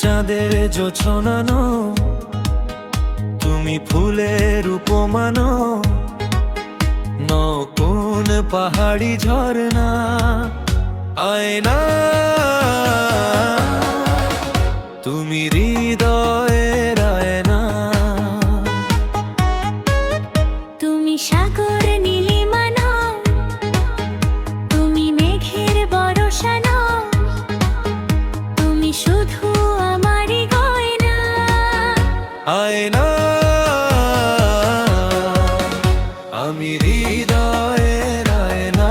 চাঁদের জোছনানো, তুমি ফুলের উপমানো, নকুন পাহাড়ি ঝরনা, আয়না তুমি হৃদয়ের আয়না। তুমি সাগর নীলিমানো, তুমি মেঘের বরসানো, তুমি শুধু আমারই গয়না, আয়না আমি হৃদয়ের আয়না।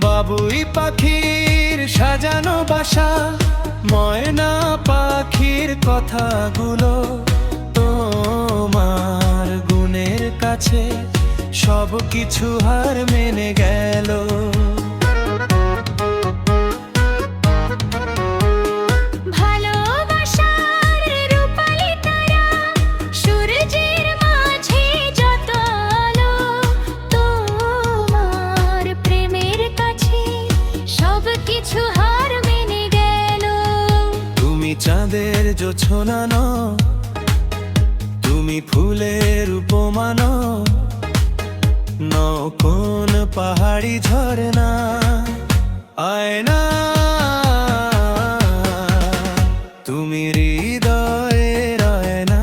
বাবুই পাখির সাজানো বাসা, ময়না পাখির কথাগুলো, তোমার গুণের কাছে সব কিছু হার মেনে গেল। ভালোবাসার রূপালি তারা, সূর্যের মাঝে যত আলো, তোমার প্রেমের কাছে সব কিছু হার মেনে গেল। তুমি চাঁদের জোছনানো, তুমি ফুলের উপমানো, নকুন পাহাড়ি ঝরনা, আয়না তুমি হৃদয়ের আয়না।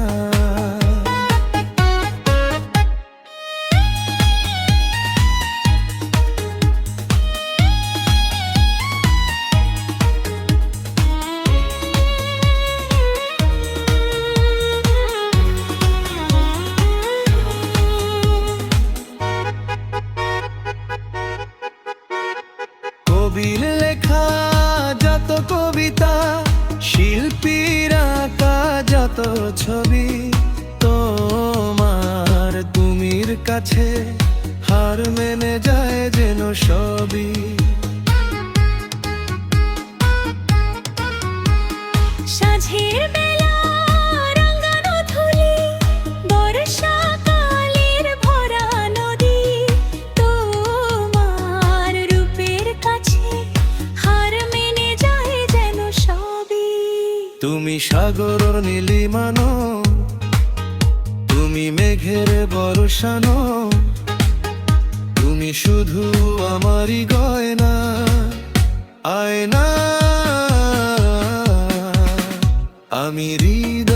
কবির লেখা যত কবিতা, শিল্পীর আঁকা যত ছবি, তোমার তুমির কাছে হার মেনে যায় যেন সবই। সাঁঝের বেলা রাঙানো ধুলি, বর্ষাকালের ভরা নদী, তোমার রূপের কাছে হার মেনে যায় যেন সবই। তুমি সাগর নীলিমানো, তুমি মেঘের বরসানো, তুমি শুধু আমারই গয়না, আয়না আমি হৃদয়।